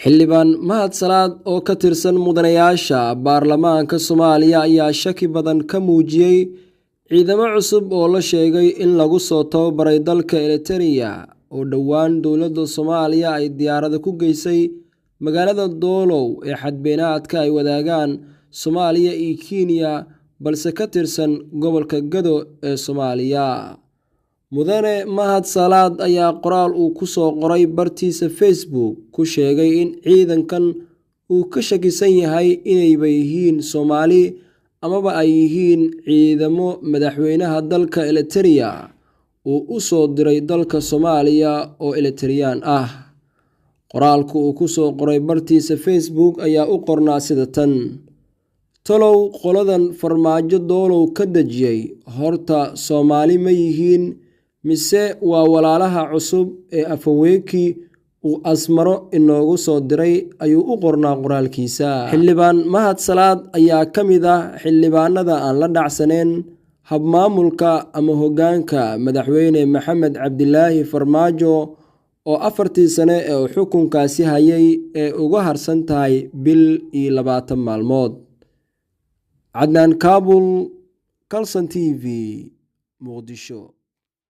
xildhibaan mahad salaad oo ka tirsan mudanayaasha baarlamaanka Soomaaliya ayaa shaki badan ka muujiyay ciidamo cusub oo la sheegay in lagu soo tababaray dalka Eritrea oo dhawaan dowladda Soomaaliya ay diyaarada ku geysay magaalada Doolow ee xadbeenaadka ay wadaagaan Soomaaliya iyo Kenya balse ka tirsan gobolka Gado ee Soomaaliya. mudane mahad salaad ayaa qoraal uu ku soo qoray bartiisa Facebook ku sheegay in ciidankan uu ka shakisan yahay inay yihiin Soomaali amaba ay yihiin ciidamo madaxweynaha dalka Eritrea oo u soo diray dalka Soomaaliya oo Eritrean ah. qoraalku uu ku soo qoray bartiisa Facebook ayaa u qornaa sida tan: talow qoladan farmaajo Doolow ka dajiyay horta Soomaali ma yihiin mise waa walaalaha cusub ee Afweeki uu Asmaro inoogu soo diray, ayuu u qornaa qoraalkiisa. xildhibaan mahad salaad ayaa ka mid ah xildhibaanada aan la dhacsaneyn habmaamulka ama hoggaanka madaxweyne Maxamed Cabdilaahi Farmaajo oo 4 sano ee xukunkaasi hayay ee uga harsan tahay bil iyo 20 maalmood. Cadnaan Kaabul, Kalson TV, Muqdisho.